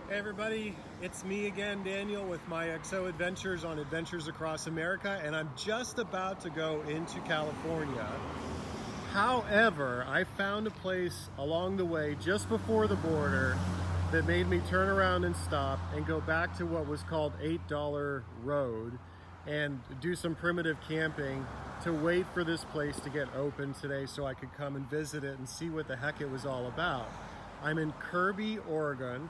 Hey everybody, it's me again, Daniel, with my XO Adventures on Adventures Across America, and I'm just about to go into California. However, I found a place along the way just before the border that made me turn around and stop and go back to what was called $8 Road and do some primitive camping to wait for this place to get open today so I could come and visit it and see what the heck it was all about. I'm in Kerby, Oregon,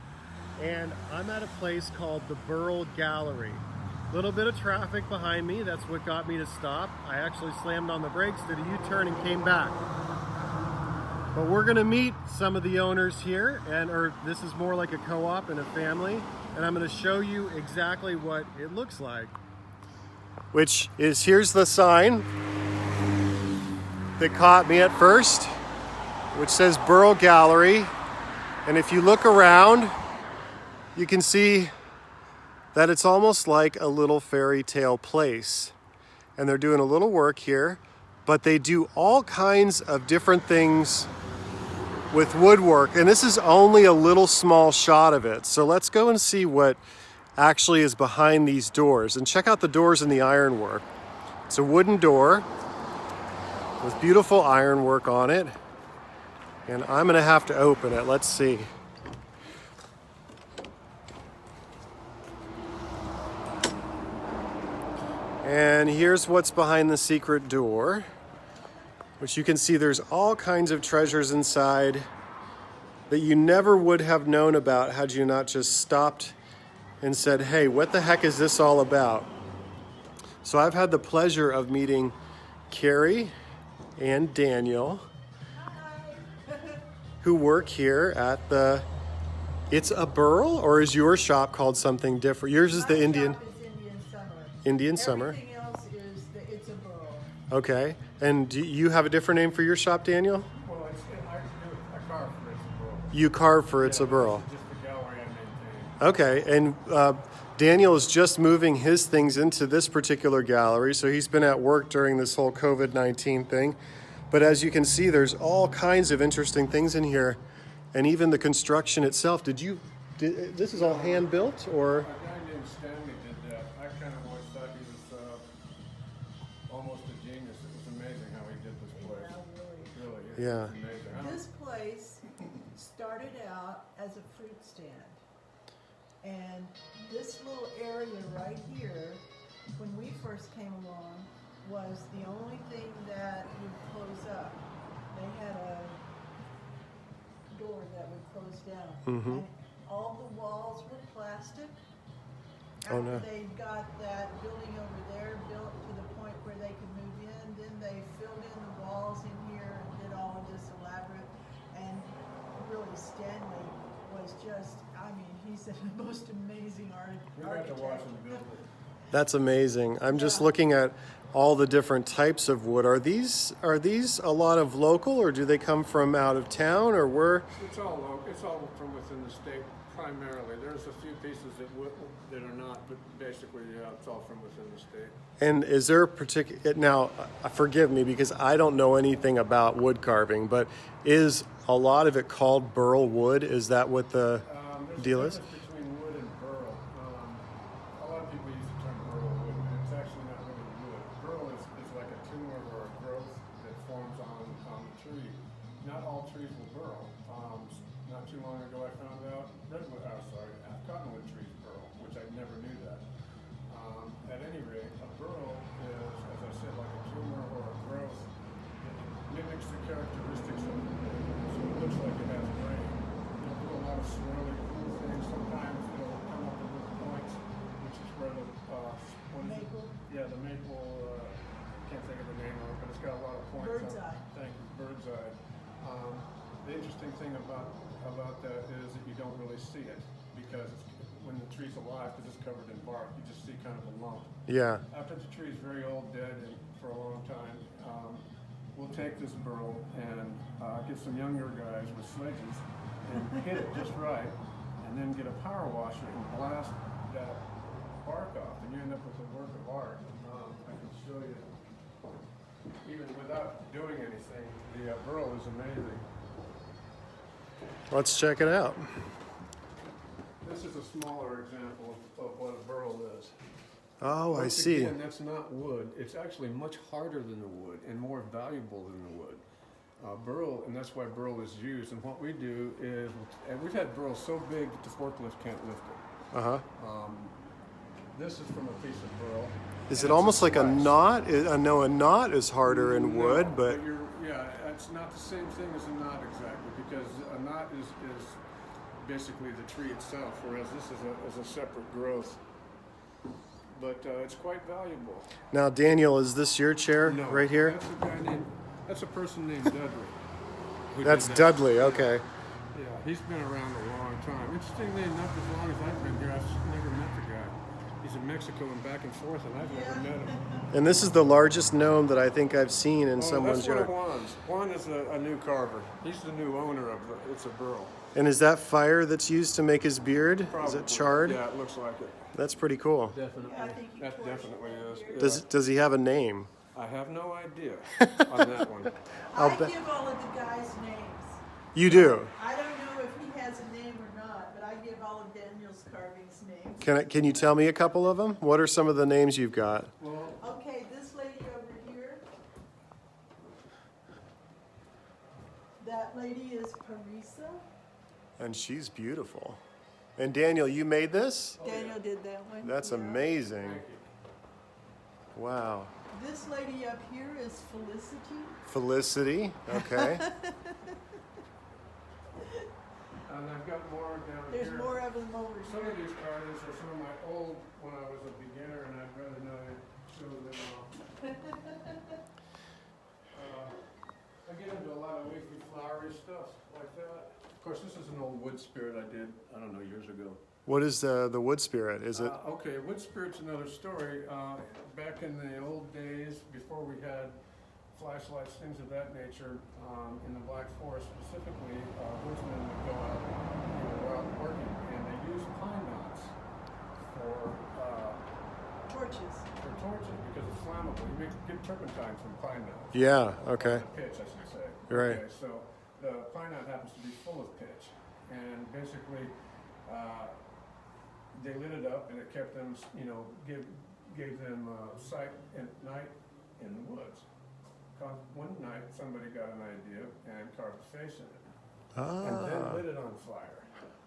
and I'm at a place called the Burl Gallery. A little bit of traffic behind me, that's what got me to stop. I actually slammed on the brakes, did a U-turn and came back. But we're gonna meet some of the owners here, or this is more like a co-op and a family, and I'm gonna show you exactly what it looks like. Which is, here's the sign that caught me at first, which says Burl Gallery. And if you look around, you can see that it's almost like a little fairy tale place. And they're doing a little work here, but they do all kinds of different things with woodwork. And this is only a little small shot of it. So let's go and see what actually is behind these doors. And check out the doors and the ironwork. It's a wooden door with beautiful ironwork on it. And I'm gonna have to open it. Let's see. And here's what's behind the secret door, which you can see there's all kinds of treasures inside that you never would have known about had you not just stopped and said, hey, what the heck is this all about? So I've had the pleasure of meeting Carrie and Daniel, who work here at the, it's a Burl, or is your shop called something different? Yours is the Indian. Indian Summer. Everything else is it's a Burl. Okay. And do you have a different name for your shop, Daniel? Well, I carve for It's a Burl. You carve for It's a Burl. Just the gallery I maintain. Okay. And Daniel is just moving his things into this particular gallery. So he's been at work during this whole COVID-19 thing. But as you can see, there's all kinds of interesting things in here. And even the construction itself. This is all hand built or? A guy named Stanley did that. I kind of always thought he was almost a genius. It was amazing how he did this place. Yeah, Really, Yeah. it's amazing. This place started out as a fruit stand. And this little area right here, when we first came along, was the only thing that would close up. They had a door that would close down. Mm-hmm. And all the walls were plastic. Oh, no. After they got that building over there built to the point where they could move in, then they filled in the walls in here and did all of this elaborate. And really, Stanley was just, I mean, he's the most amazing We got to watch architect. him build it. That's amazing. I'm just Yeah. looking at all the different types of wood. Are these a lot of local, or do they come from out of town, or where? It's all local. It's all from within the state primarily. There's a few pieces that are not, but basically, yeah, it's all from within the state. And is there a particular, now forgive me because I don't know anything about wood carving, but is a lot of it called burl wood? Is that what the There's deal a is? difference between wood and burl. A lot of people use the term burl wood, and it's actually not really wood. Burl is like a tumor or a growth that forms on the tree. Not all trees will burl. Not too long ago, I found out cottonwood trees burl, which I never knew that. At any rate, a burl is, as I said, like a tumor or a growth. It mimics the characteristics of the wood, so it looks like it has a brain. It'll do a lot of swirly, cool things. Sometimes it'll come up with little points, which is where the Maple? Yeah, the maple. Can't think of the name of it, but it's got a lot of points. Bird's on it. eye. Thank you, bird's eye. The interesting thing about that is that you don't really see it because when the tree's alive, because it's covered in bark, you just see kind of a lump. Yeah. After the tree is very old, dead, and for a long time, we'll take this burl and get some younger guys with sledges and hit it just right, and then get a power washer and blast that bark off, and you end up with a work of art. I can show you, even without doing anything, the burl is amazing. Let's check it out. This is a smaller example of what a burl is. Oh, I Once see. Again, that's not wood. It's actually much harder than the wood and more valuable than the wood. Burl, and that's why burl is used. And what we do is, and we've had burl so big that the forklift can't lift it. Uh-huh. This is from a piece of burl. Is and it it's almost like a slice. knot? I know a knot is harder in No, wood, but yeah, it's not the same thing as a knot exactly, because a knot is basically the tree itself, whereas this is a separate growth. But it's quite valuable. now, Daniel, is this your chair No, right here? That's a person named Dudley. who That's did that. Dudley, okay. Yeah, he's been around a long time. Interestingly enough, as long as I've been here, I've never met the guy. He's in Mexico and back and forth, and I've never met him. And this is the largest gnome that I think I've seen in Oh, someone's that's yard. what Juan's. Juan is a new carver. He's the new owner of it's a burl. And is that fire that's used to make his beard? Is Probably. it charred? Yeah, it looks like it. That's pretty cool. Definitely. Yeah, I think he That torched definitely is. Yeah. Does he have a name? I have no idea on that one. I'll I bet- give all of the guys names. You do. I don't know if he has a name or not, but I give all of Daniel's carvings names. Can you tell me a couple of them? What are some of the names you've got? Well, Okay, this lady over here. That lady is Parisa. And she's beautiful. And Daniel, you made this? Daniel did that one. That's Yeah. amazing. Wow. This lady up here is Felicity. Felicity, okay. and I've got more down There's here. more of them over Some here. of these carvings are some of my old when I was a beginner, and I'd rather not show them off. I get into a lot of leafy, flowery stuff like that. Of course, this is an old wood spirit I did, I don't know, years ago. What is the wood spirit? Is it? Okay, wood spirit's another story. Back in the old days, before we had flashlights, things of that nature, in the Black Forest specifically, woodsmen would go out, working, and they used pine knots for Torches. torches because it's flammable. You get turpentine from pine knots. Yeah, okay. Pitch, I should say. Right. Okay, so the pine knot happens to be full of pitch, and basically, they lit it up, and it kept them, gave them sight at night in the woods. One night, somebody got an idea and carved a face in it, and then lit it on fire,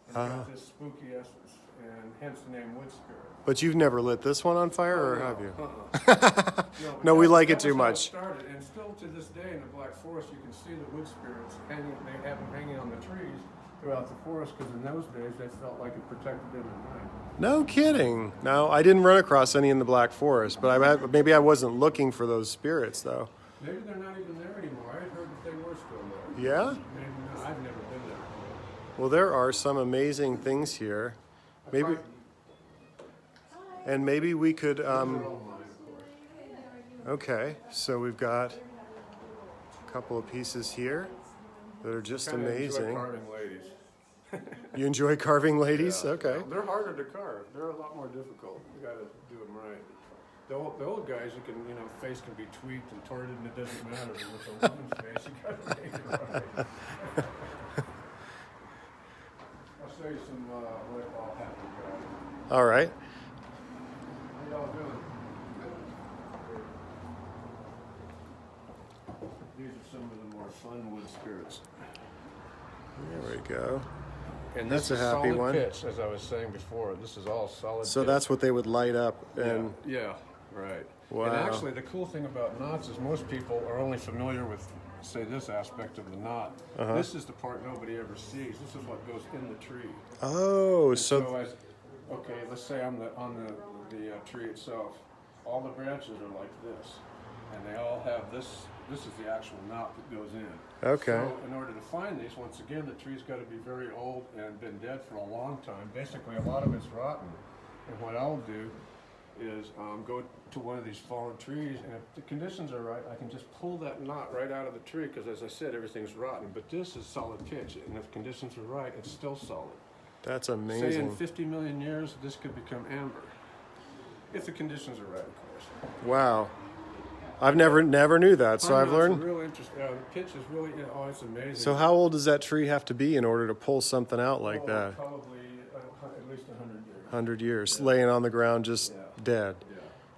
and got this spooky essence, and hence the name wood spirit. But you've never lit this one on fire, or No, have you? but No, we that- like it that too was how much. Started, and still to this day in the Black Forest, you can see the wood spirits hanging. They have them hanging on the trees throughout the forest because in those days they felt like it protected them at night. No kidding. No, I didn't run across any in the Black Forest, but maybe I wasn't looking for those spirits, though. Maybe they're not even there anymore. I heard that they were still there. Yeah? Maybe not. I've never been there. Well, there are some amazing things here. Maybe, and maybe we could. They're all mine, of course. Okay, so we've got a couple of pieces here that are just Kinda enjoy amazing. carving ladies. You enjoy carving ladies? Yeah. Okay. They're harder to carve. They're a lot more difficult. You got to do them right. The old guys, you can, face can be tweaked and torted, and it doesn't matter. But with a woman's face, you got to make it right. I'll show you some what all happened, guys. All right. How y'all doing? These are some of the more fun wood spirits. There we go. And That's this a is happy solid one. pitch, as I was saying before. This is all solid. So pitch. that's what they would light up, and Yeah, right. Wow. And actually, the cool thing about knots is most people are only familiar with, say, this aspect of the knot. This is the part nobody ever sees. This is what goes in the tree. oh, So, so okay, let's say on the tree itself, all the branches are like this, and they all have this. This is the actual knot that goes in. okay. So in order to find these, once again, the tree's got to be very old and been dead for a long time. Basically, a lot of it's rotten. And what I'll do is go to one of these fallen trees, and if the conditions are right, I can just pull that knot right out of the tree, because as I said, everything's rotten. But this is solid pitch, and if conditions are right, it's still solid. That's Say in amazing. 50 million years, this could become amber. If the conditions are right, of course. Wow. I've never knew that, so Pine I've knots are learned. real interesting. The pitch is really, it's amazing. So how old does that tree have to be in order to pull something out like that? Probably at at least 100 years. 100 years, laying on the ground, just dead. Yeah.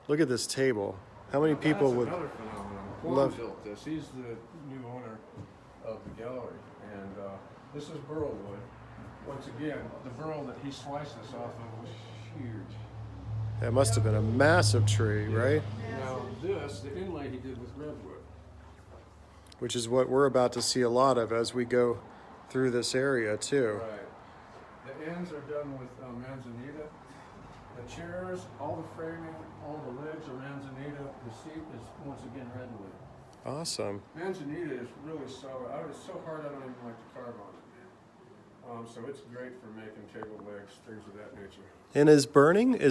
Look at this table. How many people That's would another phenomenon. Juan love? built this. He's the new owner of the gallery, and this is Burl wood. Once again, the Burl that he sliced this off of was huge. That must have been a massive tree, right? Now this, the inlay he did with redwood. Which is what we're about to see a lot of as we go through this area too. Right. The ends are done with manzanita. The chairs, all the framing, all the legs are manzanita. The seat is once again redwood. Awesome. Manzanita is really solid. It's so hard I don't even like to carve on it. So it's great for making table legs, things of that nature. And is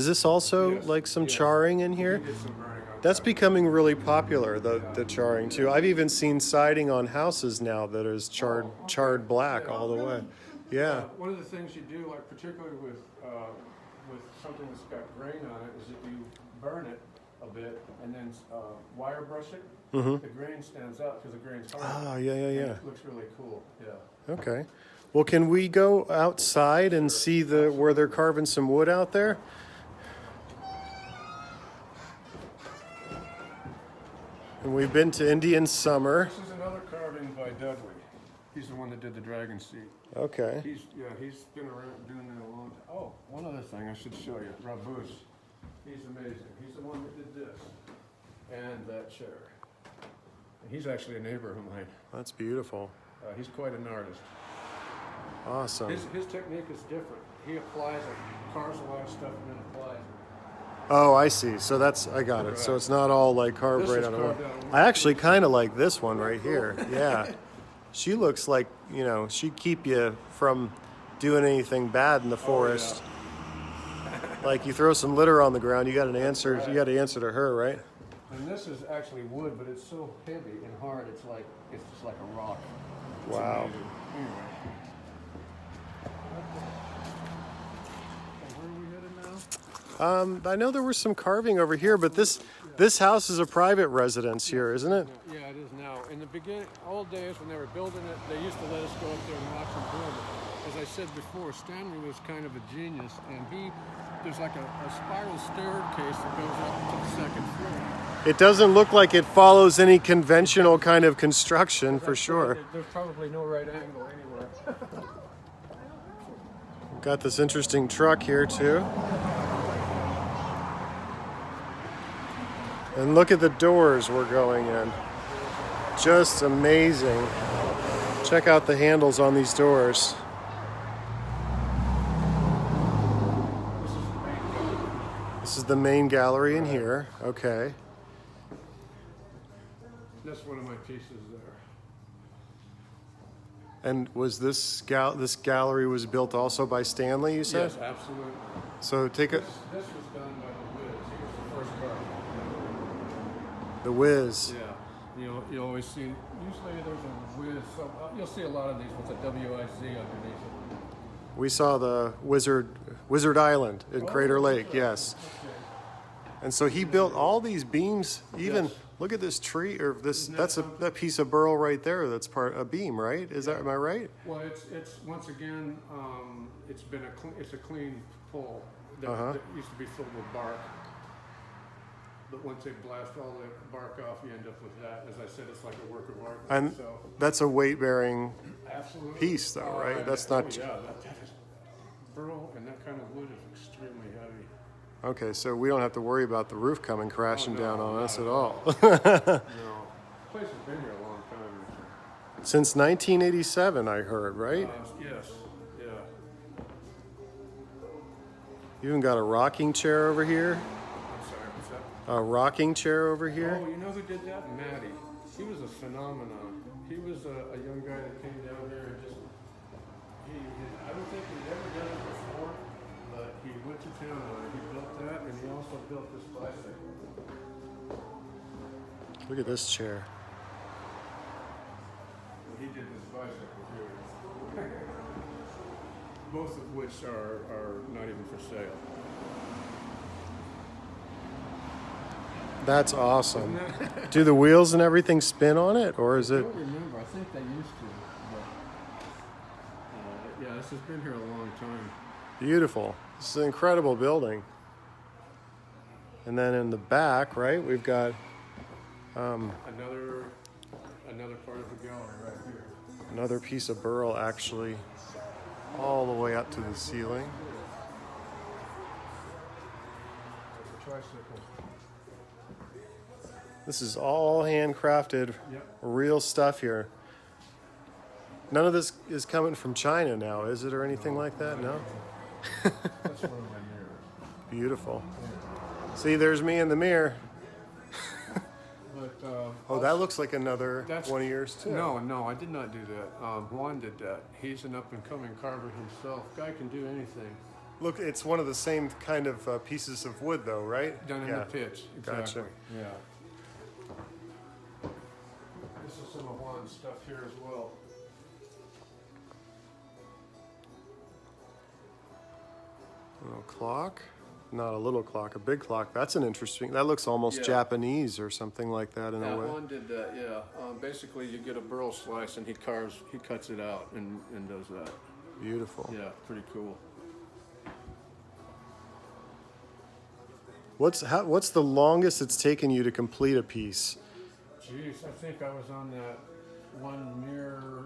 this also Yes, like some yes. charring in here? You get some burning on That's top. becoming really popular, the charring too. I've even seen siding on houses now that is charred black all the way. Yeah. One of the things you do, like particularly with something that's got grain on it, is if you burn it a bit and then wire brush it, the grain stands out because the grain's hard. Ah, yeah. It looks really cool. Yeah. Okay. Well, can we go outside and see where they're carving some wood out there? And we've been to Indian Summer. This is another carving by Dudley. He's the one that did the dragon seat. Okay. He's been around doing that a long time. Oh, one other thing I should show you. Rabus. He's amazing. He's the one that did this and that chair. And he's actually a neighbor of mine. That's beautiful. He's quite an artist. Awesome. His technique is different. He applies it, carves a lot of stuff and then applies it. Oh, I see. So I got it. So it's not all like carved This right is out of carved wood. out of wood. I actually kind of like this one right here. Yeah. She looks like, she'd keep you from doing anything bad in the forest. Like you throw some litter on the ground, you got to answer to her, right? And this is actually wood, but it's so heavy and hard, it's just like a rock. It's Wow. amazing. Anyway. So where are we headed now? I know there was some carving over here, but this house is a private residence here, isn't it? Yeah, it is now. In the beginning, old days when they were building it, they used to let us go up there and watch them build it. As I said before, Stanley was kind of a genius, and there's like a spiral staircase that goes up to the second floor. It doesn't look like it follows any conventional kind of construction, for sure. There's probably no right angle anywhere. Got this interesting truck here too. And look at the doors we're going in. Just amazing. Check out the handles on these doors. This is the main gallery in here. Okay. That's one of my pieces there. And was this gallery was built also by Stanley, you said? Yes, absolutely. So take This was done by the Wiz. He was the first carver. the Wiz. Yeah. You always see, usually there's a Wiz. You'll see a lot of these with a WIZ underneath it. We saw the Wizard Island in Crater Lake, yes. Okay. And so he built all these beams. Even Yes. look at this tree, or this. Isn't that That's something? that piece of burl right there. That's a beam, right? Am I right? Well, it's once again, it's been it's a clean pull that used to be filled with bark. But once they blast all the bark off, you end up with that. As I said, it's like a work of art. And So, that's a weight-bearing absolutely. piece, though, right? That's not. Yeah, that is burl, and that kind of wood is extremely heavy. Okay, so we don't have to worry about the roof coming crashing Oh, no, down on not us at at all. No, place has been here a long time. Since 1987, I heard, right? Yes, yeah. You even got a rocking chair over here. I'm sorry, what's that? A rocking chair over here. Oh, you know who did that? Matty. He was a phenomenon. He was a young guy that came down here and just, I don't think he'd ever done it before, but he went to town on it. He built that, and he also built this bicycle. Look at this chair. And he did this bicycle here. Both of which are not even for sale. That's awesome. Do the wheels and everything spin on it, or is I it? don't remember. I think they used to. But, yeah, this has been here a long time. Beautiful. This is an incredible building. And then in the back, right, we've got Another part of the gallery right here. another piece of Burl actually all the way up to the ceiling. Tricycle. This is all handcrafted, Yep. real stuff here. None of this is coming from China now, is it, or anything like that? No? That's one of my mirrors. Beautiful. See, there's me in the mirror. But Oh, that looks like another That's- one of yours, too. no, I did not do that. Juan did that. He's an up-and-coming carver himself. Guy can do anything. Look, it's one of the same kind of pieces of wood, though, right? Done in the pitch. Exactly. Gotcha. Yeah. This is some of Juan's stuff here as well. A little clock. Not a little clock, a big clock. That's an interesting, that looks almost Yeah. Japanese or something like that in a way. Juan did that, yeah. Basically, you get a burl slice and he cuts it out and does that. Beautiful. Yeah, pretty cool. What's the longest it's taken you to complete a piece? Jeez, I think I was on that one mirror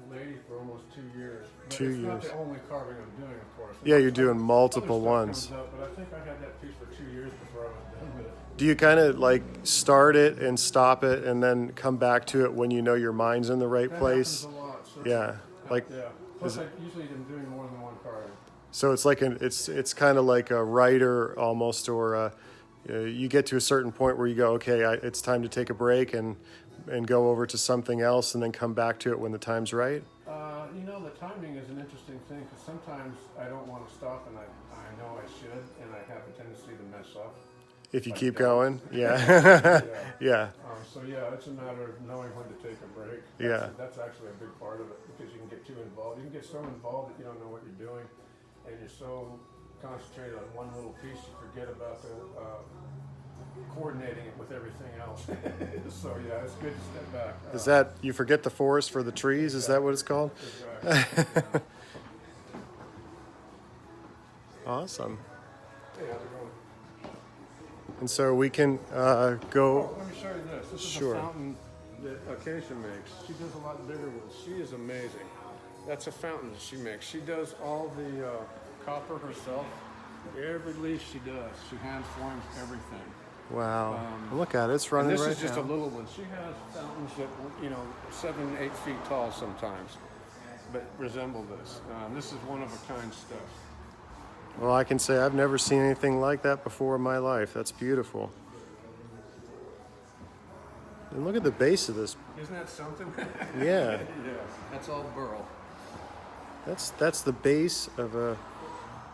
lady for almost 2 years. But 2 it's not years. the only carving I'm doing, of course. Yeah, you're doing Other multiple stuff ones. comes up, but I think I had that piece for 2 years before I was done with it. Do you kind of like start it and stop it and then come back to it when you know your mind's in the right That place? happens a lot. So Yeah, like yeah. Plus, is I it- usually am doing more than one carving. so it's like it's kind of like a writer almost, or you get to a certain point where you go, okay, it's time to take a break and go over to something else and then come back to it when the time's right. You know, the timing is an interesting thing because sometimes I don't want to stop and I know I should and I have a tendency to mess up. If you Like keep that. going, yeah, Yeah. yeah, So yeah, it's a matter of knowing when to take a break. Yeah. That's actually a big part of it because you can get too involved. You can get so involved that you don't know what you're doing, and you're so concentrated on one little piece you forget about the coordinating it with everything else. So yeah, it's good to step back. Is that you forget the forest for the trees? Is that what it's called? Exactly. Yeah. Awesome. Hey, how's it going? And so we can go. Oh, let me show you this. This Sure. is a fountain that Acacia makes. She does a lot bigger ones. She is amazing. That's a fountain that she makes. She does all the copper herself. Every leaf she does. She hand forms everything. Wow, look at it. It's And running this right is just now. a little one. She has fountains that, 7, 8 feet tall sometimes, but resemble this. This is one of a kind stuff. Well, I can say I've never seen anything like that before in my life. That's beautiful. And look at the base of this. Isn't that something? Yeah, Yeah, that's all burl. that's the base of a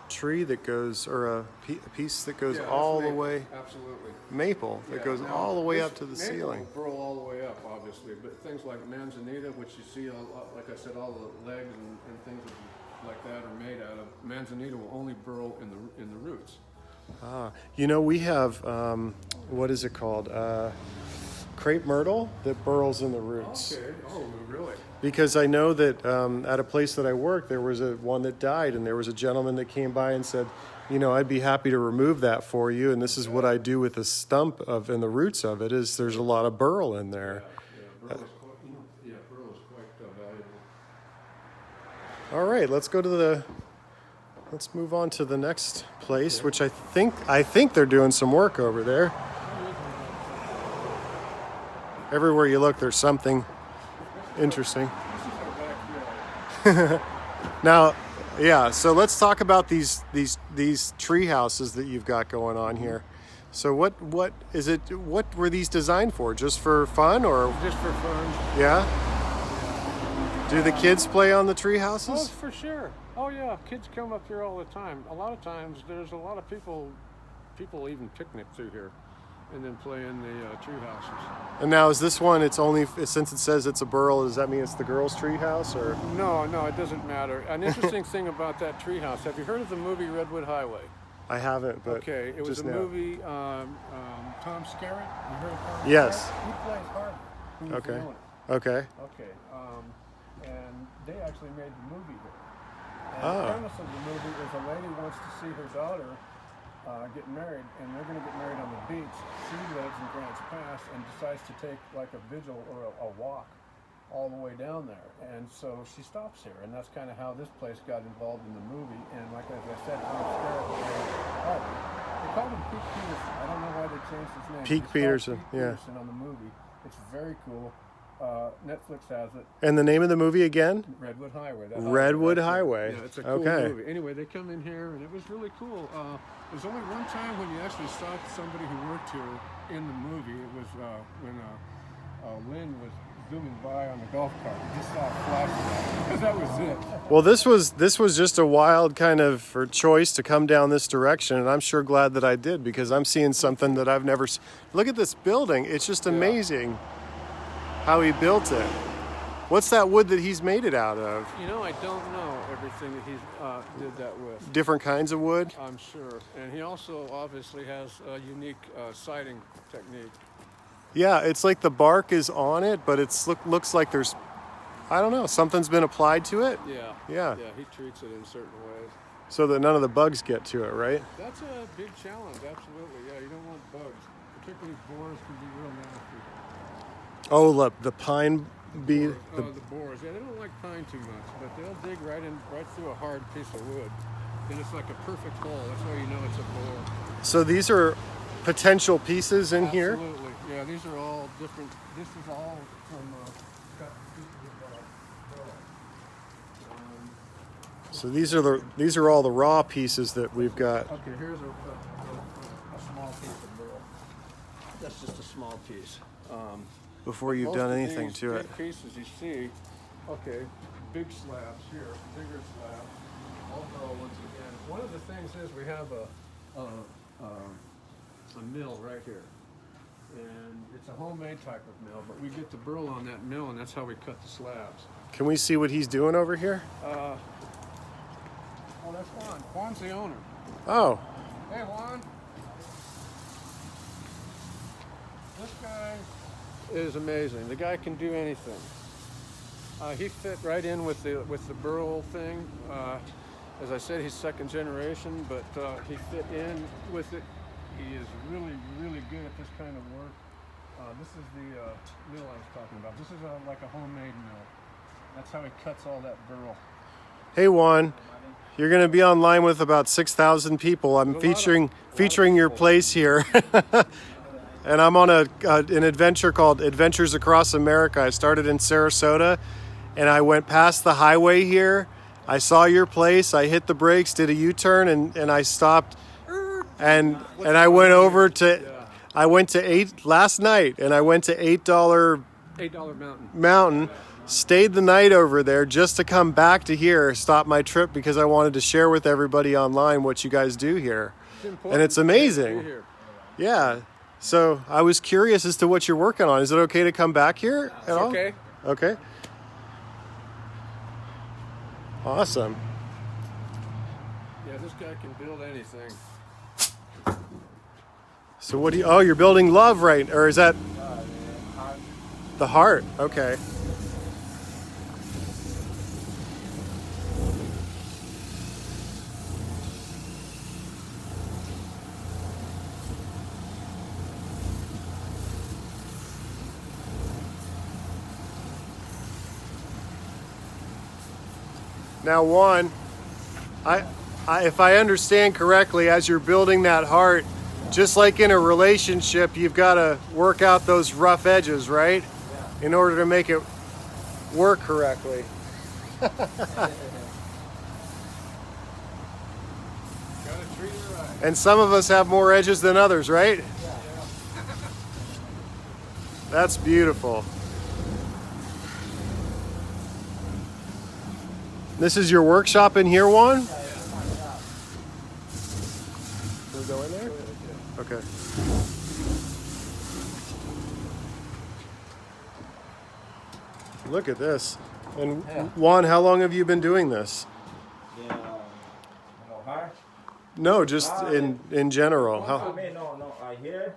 tree that goes, or a piece that goes Yeah, that's all the maple. way, Absolutely. maple that Yeah, goes now, all the way this up to the maple ceiling. will burl all the way up, obviously, but things like manzanita, which you see, like I said, all the legs and things like that are made out of. Manzanita will only burl in the roots. We have what is it called? Crepe myrtle that burrows in the roots. Okay. Oh, really? Because I know that at a place that I work, there was one that died, and there was a gentleman that came by and said, I'd be happy to remove that for you. And this is what I do with the stump and the roots of it. Is there's a lot of burl in there. Yeah, burl is quite, burl is quite valuable. All right, let's move on to the next place, which I think they're doing some work over there. Everywhere you look, there's something interesting. This is our backyard. Now, yeah, so let's talk about these tree houses that you've got going on here. So what were these designed for? Just for fun, or Just for fun. yeah? Do the kids play on the tree Oh, houses? for sure. Oh, yeah. Kids come up here all the time. A lot of times, there's a lot of people even picnic through here and then play in the tree houses. And now is this one? It's only since it says it's a burl. Does that mean it's the girls' tree house, or? No, it doesn't matter. An interesting thing about that tree house, have you heard of the movie Redwood Highway? I haven't, but Okay, it was just a now. movie, Tom Skerritt. You heard of Tom Yes. Skerritt? He plays Harvey. Who's the Okay. villain. Okay. Okay, and they actually made the movie here. And the premise of the movie is a lady wants to see her daughter get married, and they're going to get married on the beach. She lives in Grants Pass and decides to take like a vigil or a walk all the way down there. And so she stops here, and that's kind of how this place got involved in the movie. And like as I said, they called him Pete Peterson. I don't know why they changed his name. Pete Peterson, yeah. Peterson on the movie. It's very cool. Netflix has it. And the name of the movie again? Redwood Highway. Redwood Highway. Yeah, it's a cool movie. Anyway, they come in here, and it was really cool. There's only one time when you actually saw somebody who worked here in the movie. It was when Lynn was zooming by on the golf cart. You just saw a flash because that was it. Well, this was just a wild kind of choice to come down this direction, and I'm sure glad that I did, because I'm seeing something that I've never seen. Look at this building. It's just amazing how he built it. What's that wood that he's made it out of? You know, I don't know everything that he's did that with. Different kinds of wood? I'm sure. And he also obviously has a unique siding technique. Yeah, it's like the bark is on it, but it's looks like there's, I don't know, something's been applied to it? Yeah. Yeah. Yeah, he treats it in certain ways. So that none of the bugs get to it, right? That's a big challenge, absolutely. Yeah, you don't want bugs. Particularly boars can be real nasty. Oh, look, the pine bee. The boars, yeah, they don't like pine too much, but they'll dig right through a hard piece of wood. And it's like a perfect hole. That's how you know it's a boar. So these are potential pieces in here? Absolutely. Yeah, these are all different. This is all from cut pieces of So these are all the raw pieces that we've got. Okay, here's a small piece of burl. That's just a small piece. Before you've done anything to it. Big pieces you see, okay, big slabs here, bigger slabs. Although once again, one of the things is we have a mill right here, and it's a homemade type of mill. But we get the burl on that mill, and that's how we cut the slabs. Can we see what he's doing over here? Oh, that's Juan. Juan's the owner. Oh. Hey, Juan. This guy is amazing. The guy can do anything. He fit right in with the Burl thing. As I said, he's second generation, but he fit in with it. He is really, really good at this kind of work. This is the mill I was talking about. This is like a homemade mill. That's how he cuts all that Burl. Hey, Juan. You're going to be online with about 6,000 people. I'm featuring your place here. And I'm on an adventure called Adventures Across America. I started in Sarasota, and I went past the highway here. I saw your place. I hit the brakes, did a U-turn, and I stopped. And I went over to, I went to last night, and I went to $8 Mountain. Stayed the night over there just to come back to here, stop my trip because I wanted to share with everybody online what you guys do here. And it's amazing. Yeah. So I was curious as to what you're working on. Is it okay to come back here at all? Okay. Okay. Awesome. Yeah, this guy can build anything. So what do you, oh, you're building love, right? Or is that the heart? Okay. Now, Juan, if I understand correctly, as you're building that heart, just like in a relationship, you've got to work out those rough edges, right? Yeah. In order to make it work correctly. Gotta treat her right. And some of us have more edges than others, right? Yeah. That's beautiful. This is your workshop in here, Juan? Can we go in there? Okay. Look at this. And Juan, how long have you been doing this? No, just in general. How? No. I hear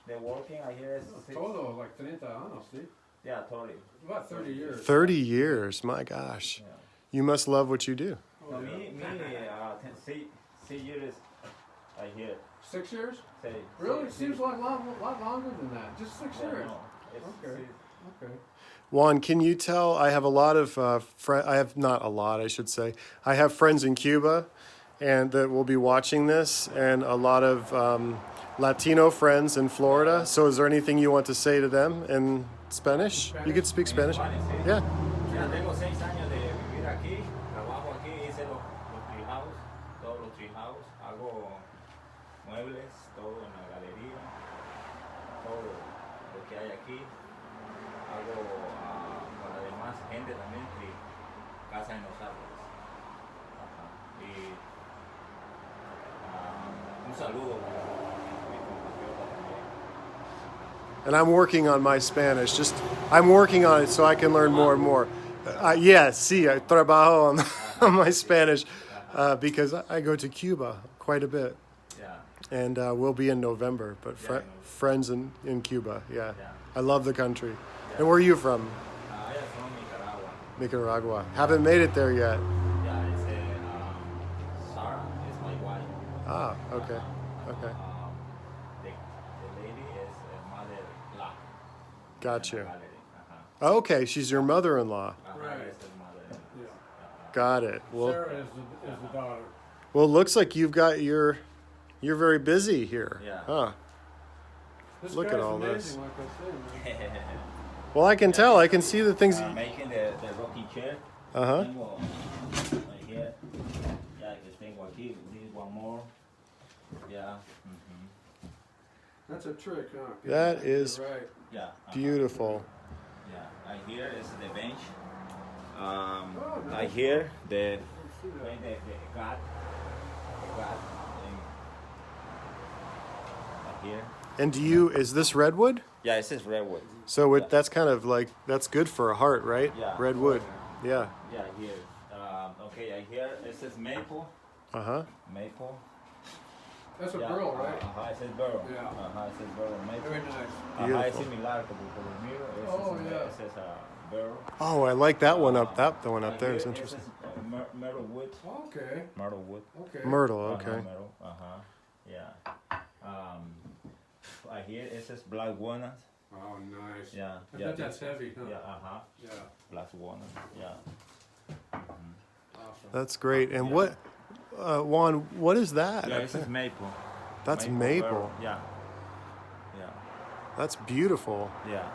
they're working. I hear Todo like 30 años, see? Yeah, totally. About 30 years. 30 years, my gosh. Yeah. You must love what you do. No, yeah. six years I hear. 6 years? Say, Really? It seems like a lot longer than that. Just 6 years. No, it's Okay. six. Okay. Juan, can you tell? I have a lot of I have not a lot, I should say. I have friends in Cuba, and that will be watching this, and a lot of Latino friends in Florida. So, is there anything you want to say to them in Spanish? You could speak Spanish. Yeah. Ya tengo 6 años de vivir aquí, trabajo aquí, hice los treehouse, todos los treehouse, hago muebles, todo en la galería, todo lo que hay aquí, hago para demás gente también, casa en los árboles. Ajá. Y un saludo a mi compatriota también. And I'm working on my Spanish. I'm working on it so I can learn more and more. Sí, I trabajo on my Spanish because I go to Cuba quite a bit. Yeah. And we'll be in November, but friends in Cuba, yeah. I love the country. And where are you from? I am from Nicaragua. Nicaragua. Haven't made it there yet. Yeah, it's Sarah is my wife. Ah, okay, okay. The lady is mother-in-law. Got you. Uh-huh. Okay, she's your mother-in-law. Right. It's her mother-in-law. Yeah. Got it. Well, Sarah is the daughter. it looks like you're very busy here. Yeah. Huh. This Look guy's at all amazing, this. like I said, man. Well, I can tell. I can see the things. Making the rocking chair. Uh-huh. Tengo right here. Yeah, que tengo aquí. This one more. Yeah. That's a trick, huh? That is You're right. Yeah. beautiful. Yeah. Right here is the bench. Oh, nice. Right here the I see that. the gut. The gut. Right here. And is this redwood? Yeah, it says redwood. So that's kind of like, that's good for a heart, right? Yeah. Redwood. Yeah. Yeah, here. Okay, I hear it says maple. Uh-huh. Maple. That's a Yeah, Burl, right? It says Burl. Yeah. It says Burl maple. Very nice. Es Beautiful. similar como por el mío. Oh, yeah. It says Burl. Oh, I like that one up. The one up there is Here, interesting. It says myrtle wood. Okay. Myrtle wood. Okay. Myrtle, okay. Myrtle. Yeah. I hear it says black walnut. Oh, nice. Yeah. I yeah. bet that's heavy, huh? Yeah. Yeah. Black walnut. Yeah. Awesome. That's great. And what, Juan, what is that? Yeah, this is maple. That's maple. Burl. Yeah. Yeah. That's beautiful. Yeah.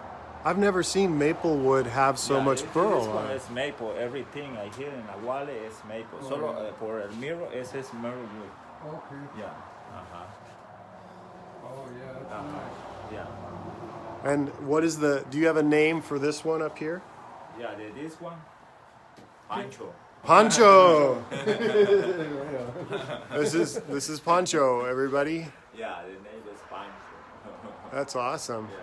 I've never seen maple wood have so much burl This on one it. is maple. Everything I hear in la wallet is maple. Oh, Solo yeah. por el mirror es myrtle wood. Okay. Yeah. Oh, yeah, that's Uh-huh. nice. Yeah. And what is do you have a name for this one up here? Yeah. This one, Pancho. Pancho! This is Pancho, everybody. Yeah, the name is Pancho. That's awesome. Yeah.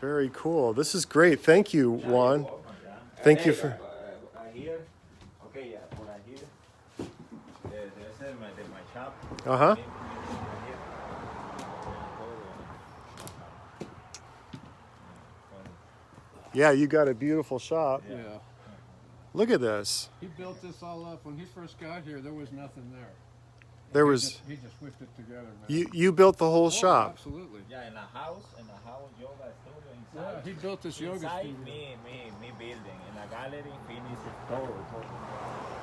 Very cool. This is great. Thank you, Yeah, Juan. you're welcome, yeah. Thank you Hey, for- here. Okay, yeah, por here. There's my shop. Uh-huh. Yeah, you got a beautiful shop. Yeah. Look at this. He built this all up. When he first got here, there was nothing there. There was He just whipped it together, man. you built the whole Oh, shop. Absolutely. Yeah, in a house, yoga studio Yeah, inside. he built this yoga Inside studio. me building. In a gallery, finish it todo.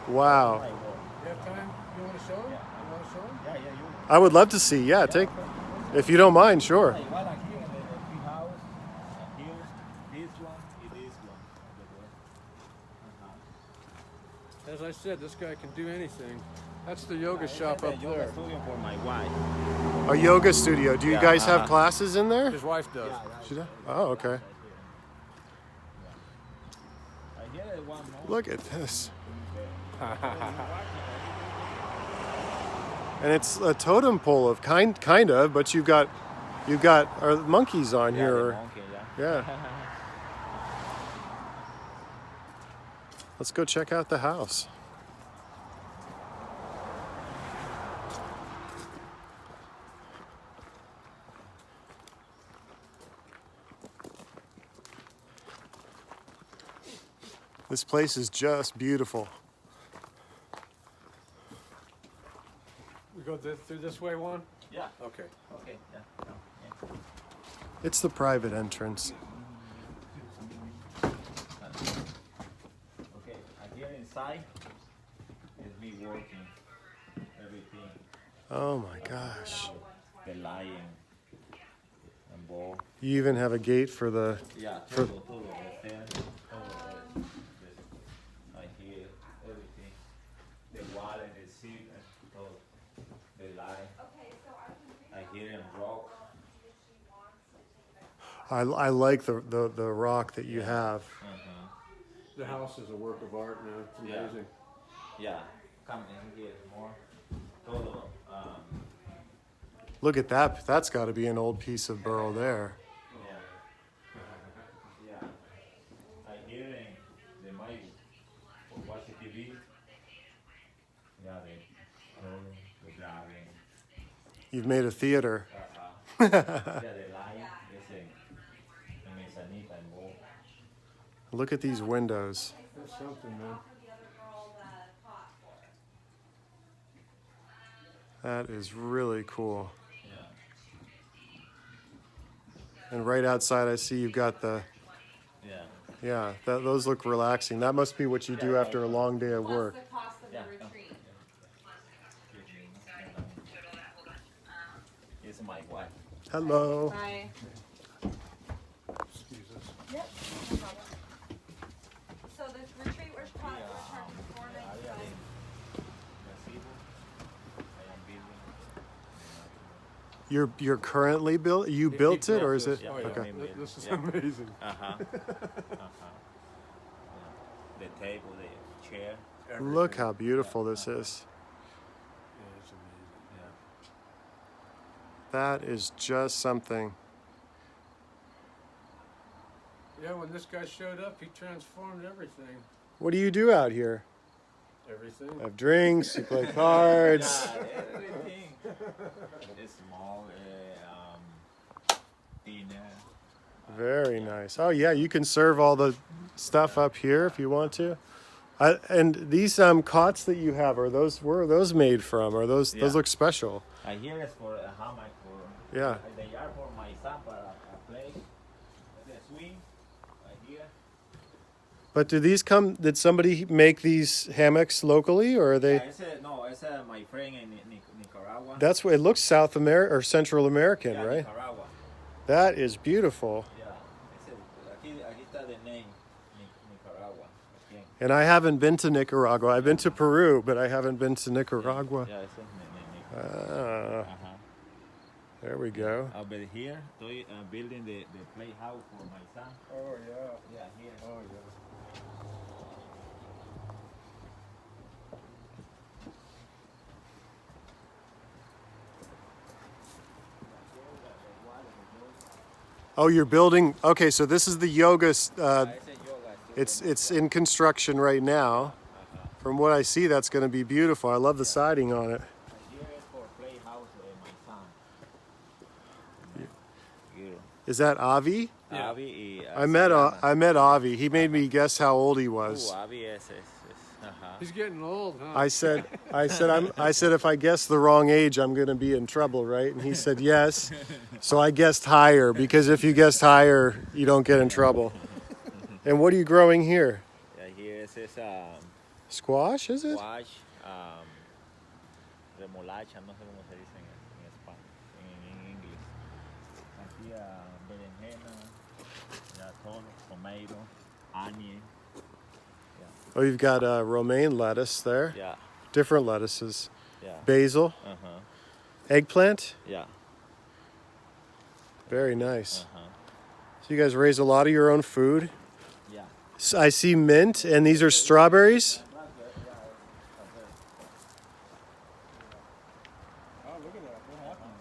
Wow. My work. You have time? You want to show him? Yeah. You want to show him? Yeah, you. I would love to see. Yeah, if you don't mind, sure. Igual aquí en el tree house, here, this one, y this one. As I said, this guy can do anything. That's the yoga shop up Yoga there. studio for my wife. A yoga studio. Do you Yeah, guys have uh-huh. classes in there? His wife does. She does? Oh, okay. I hear one more. Look at this. And it's a totem pole of kind of, but you've got monkeys on Yeah, here. the monkey, yeah. Yeah. Let's go check out the house. This place is just beautiful. We go through this way, Juan? Yeah. Okay. Okay. Yeah. No, yeah. It's the private entrance. Okay. Here inside is me working everything. Oh my gosh. The lion and ball. You even have a gate for the... Yeah. For- Todo. The stand. Todo. I hear everything. The wall and the seat and todo. The light. I hear him rock. I like the rock that you have. The house is a work of art now. It's Yeah. amazing. Yeah. Come in here more. Todo. Look at that. That's got to be an old piece of Burl there. Yeah. Yeah. I hear the mic for watching TV. Yeah, the driving. You've made a theater. Yeah, the lion. Ese. The mezzanita and ball. Look at these windows. That's something, man. That is really cool. Yeah. And right outside, I see you've got the... Yeah. Those look relaxing. That must be what you do after a long day of work. Plus the cost of Yeah. the retreat. It's my wife. Hello. Bye. Excuse us. Yep. No problem. So the retreat was charging $495. You're currently built. You built it, or is it? this. Oh, yeah. Okay. This is amazing. The table, the chair. Look how beautiful this is. Yeah, it's amazing. Yeah. That is just something. Yeah, when this guy showed up, he transformed everything. What do you do out here? Everything. Have drinks. You play cards. Yeah, everything. It's small dinner. Very nice. Oh yeah, you can serve all the stuff up here if you want to. And these cots that you have, where are those made from? Are those look special? I hear it's for a hammock for. Yeah. They are for my son for a play. The swing. I hear. But do these come? Did somebody make these hammocks locally, or are they? Yeah, it's my friend in Nicaragua. That's what it looks South American or Central American, Yeah, right? Nicaragua. That is beautiful. Yeah. Aquí está the name Nicaragua. Again. And I haven't been to Nicaragua. I've been to Peru, but I haven't been to Nicaragua. Yeah, it's Ah, there we go. Over here, estoy building the playhouse for my son. Oh, yeah. Yeah, here. Oh, yeah. Oh, you're building. Okay, so this is the yoga. It's a yoga studio. It's in construction right now. From what I see, that's going to be beautiful. I love the siding on it. Here is for playhouse my son. Here. Is that Avi? Yeah. Avi y, I met Avi. He made me guess how old he was. Avi es. He's getting old, huh? I said if I guess the wrong age, I'm going to be in trouble, right? And he said yes. So I guessed higher, because if you guessed higher, you don't get in trouble. And what are you growing here? Yeah, here is Squash, is it? squash, remolacha, no sé cómo se dice en español, en inglés. Aquí berenjena, ya todo, tomato, onion. Oh, you've got romaine lettuce there. Yeah, Different lettuces. yeah. Basil, eggplant. Yeah. Very nice. So you guys raise a lot of your own food. Yeah. So I see mint, and these are strawberries. Oh, look at that. What happened?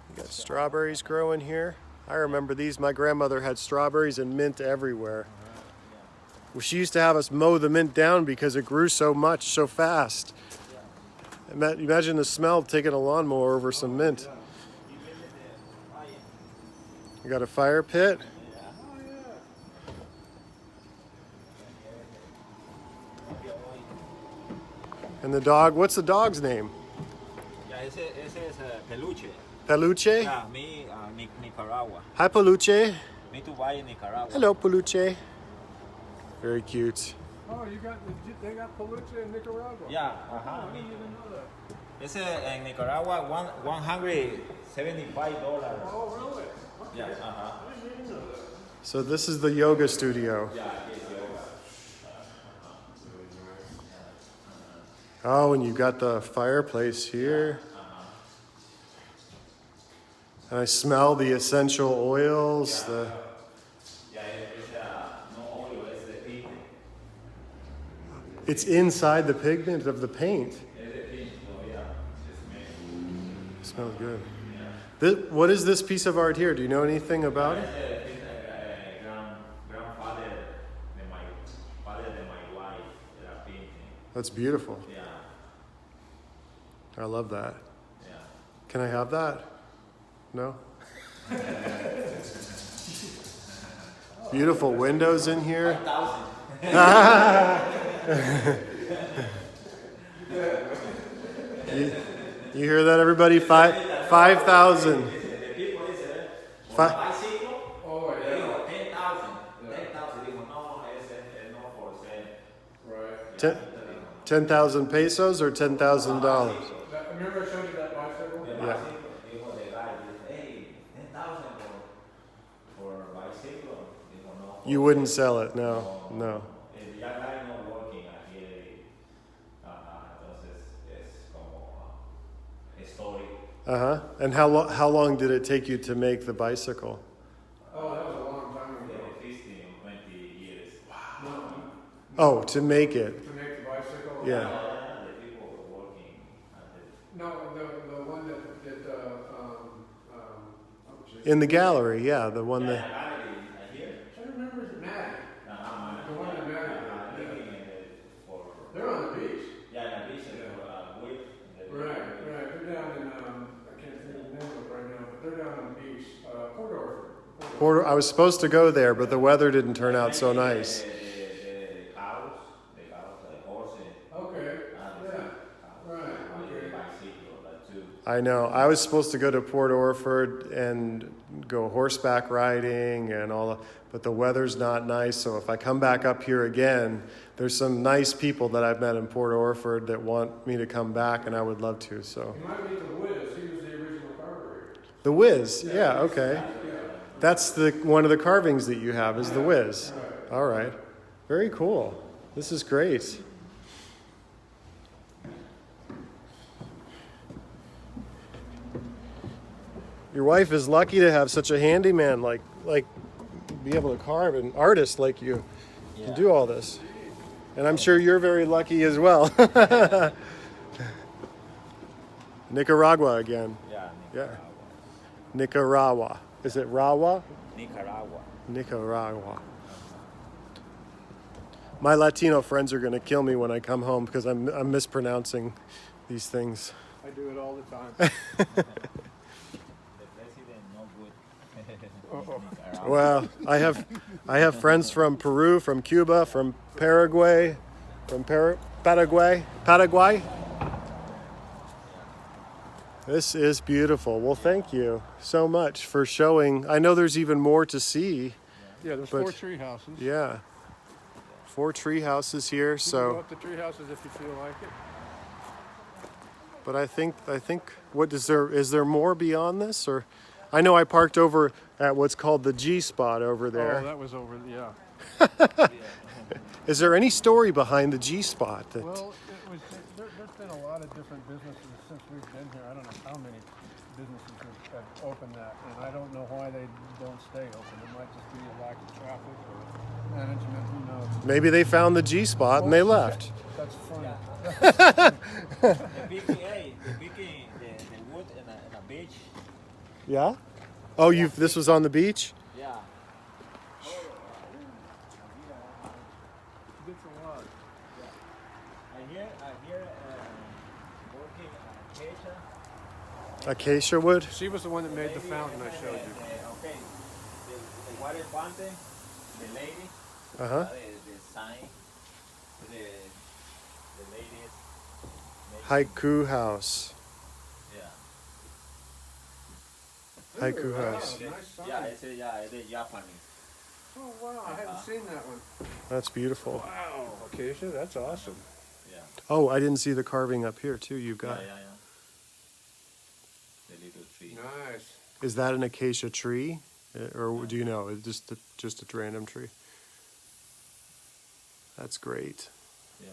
You got strawberries growing here. I remember these. My grandmother had strawberries and mint everywhere. Well, she used to have us mow the mint down because it grew so much, so fast. Imagine the smell of taking a lawnmower over some mint. You got a fire pit? And the dog, what's the dog's name? Yeah, ese es peluche. Peluche? Yeah, me, Nicaragua. Hi, Peluche. Me to buy in Nicaragua. Hello, Peluche. Very cute. Oh, they got Peluche in Nicaragua. Yeah, Oh, I didn't even know that. Ese en Nicaragua, $175. Oh, really? Yeah, I didn't even know that. So this is the yoga studio. Yeah, it's yoga. Oh, and you got the fireplace here. And I smell the essential oils. The It's inside the pigment of the paint. Smells good. What is this piece of art here? Do you know anything about it? Grandfather de my wife painting. That's beautiful. Yeah, I love that. yeah. Can I have that? No? Beautiful windows in here. 1,000. You hear that, everybody? 5,000. Bicycle? Oh, yeah. 10,000. 10,000. Digo, no, ese no for sale. Right. 10,000 pesos or $10,000? Remember I showed you that bicycle? The Yeah. bicycle, digo, the guy, hey, 10,000 for bicycle. Digo, no. You wouldn't sell it, no, no. Ya guy no working aquí. Entonces es como story. Uh-huh. And how long did it take you to make the bicycle? Oh, that was a long time ago. 15 or 20 years. Oh, to make it. To make the bicycle? Yeah. The people were working at the No, the one that did, In the gallery, yeah, the one that... here. I remember it's Maddie. No, The one that Maddie did. for They're on the beach. yeah, the vision with Right. They're down in, I can't think of the name of it right now, but they're down on the beach. Port Orford. I was supposed to go there, but the weather didn't turn out so nice. the cows, the horses. Okay, yeah, right, okay. Bicycle, that too. I know. I was supposed to go to Port Orford and go horseback riding and all that, but the weather's not nice. So if I come back up here again, there's some nice people that I've met in Port Orford that want me to come back, and I would love to. So You might meet the Wiz, he was the original carver. the Whiz, yeah, okay. That's one of the carvings that you have is the Whiz. All right, very cool. This is great. Your wife is lucky to have such a handyman like be able to carve, an artist like you can do all this. And I'm sure you're very lucky as well. Nicaragua again. Yeah, Yeah. Nicaragua. Is it Rawa? Nicaragua. Nicaragua. My Latino friends are going to kill me when I come home because I'm mispronouncing these things. I do it all the time. The president no good. Nicaragua. Well, I have friends from Peru, from Cuba, from Paraguay, from Paraguay. This is beautiful. Well, thank you so much for showing. I know there's even more to see. Yeah, there's But- 4 tree houses. Yeah. 4 tree houses here, You can go so up the tree houses if you feel like it. but I think what is there more beyond this, or I know I parked over at what's called the G spot over Oh, there. that was over, yeah. Is there any story behind the G spot that Well, there's been a lot of different businesses since we've been here. I don't know how many businesses have opened that, and I don't know why they don't stay open. It might just be a lack of traffic or management, who knows. maybe they found the G spot and they left? That's funny. The picking the wood in a beach. Yeah? Oh, this was on the beach? Yeah. Gets a lot. I hear working acacia. Acacia wood? She was the one that made the fountain I showed you. Okay. The water fountain, the lady. Uh-huh. The sign. The ladies. Haiku house. Yeah. Haiku Ooh, wow, house. nice sign. Yeah, it's a Japanese. Oh wow, I haven't seen that one. That's beautiful. Wow, acacia, that's awesome. Yeah. Oh, I didn't see the carving up here too. You've Yeah, got. yeah, yeah. The little tree. Nice. Is that an acacia tree, or do you know? It's just a random tree. That's great. Yeah.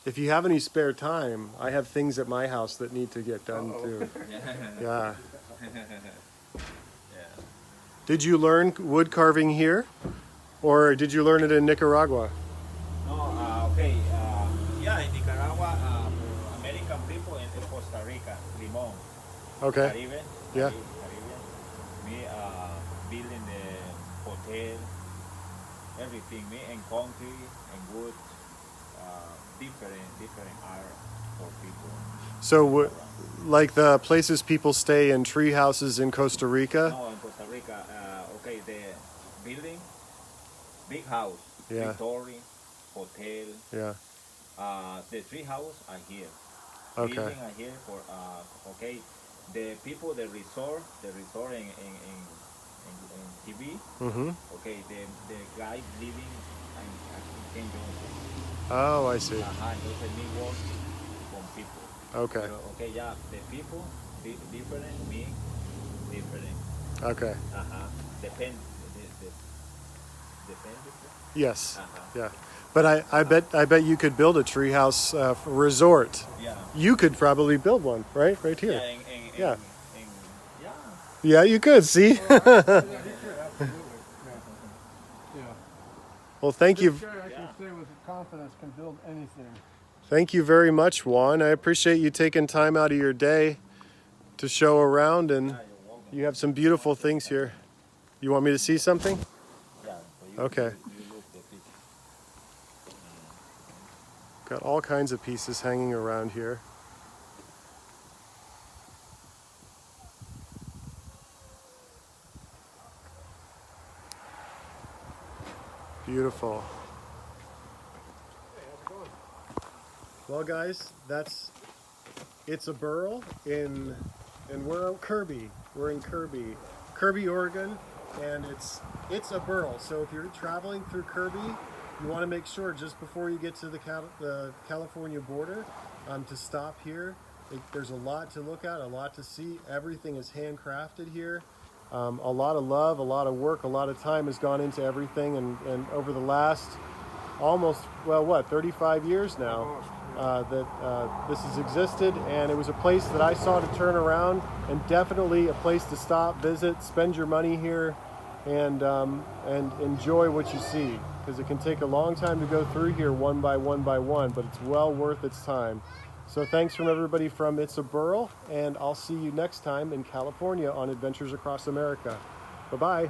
If you have any spare time, I have things at my house that need to get done too. Yeah. Yeah. Yeah. Did you learn wood carving here, or did you learn it in Nicaragua? No, okay. Yeah, in Nicaragua, American people in Costa Rica, Limon, Okay. Caribbean. Yeah. Caribbean. We building the hotel, everything. Me and concrete and wood, different art for people. So, like the places people stay in tree houses in Costa Rica? No, in Costa Rica, okay, the building, big house, Yeah. Victory, hotel. Yeah. The tree house are here. Okay. Building are here for okay. The people, the resort in TV. Mm-hmm. Okay, the guy living in St. Joseph. Oh, I see. Entonces me work con people. Okay. Pero, okay, yeah, the people different, me different. Okay. Depend. Yes. Uh-huh. Yeah. But I bet you could build a treehouse resort. Yeah. You could probably build one, right? Right here. Yeah. Yeah. Yeah. Yeah, you could. See. Yeah, he could, absolutely. Yeah. Yeah. Well, thank you. This guy, I can say with confidence, can build anything. Thank you very much, Juan. I appreciate you taking time out of your day to show around, and You're welcome. you have some beautiful things here. You want me to see something? Yeah. So Okay. You look the picture. Got all kinds of pieces hanging around here. Beautiful. Well, guys, it's a Burl and we're in Kirby. We're in Kerby, Oregon, and it's a Burl. So if you're traveling through Kirby, you want to make sure just before you get to the California border to stop here. There's a lot to look at, a lot to see. Everything is handcrafted here. A lot of love, a lot of work, a lot of time has gone into everything, and over the last almost, 35 years now that this has existed, and it was a place that I saw to turn around, and definitely a place to stop, visit, spend your money here, and enjoy what you see, because it can take a long time to go through here one by one, but it's well worth its time. So thanks from everybody from It's a Burl, and I'll see you next time in California on Adventures Across America. Bye-bye.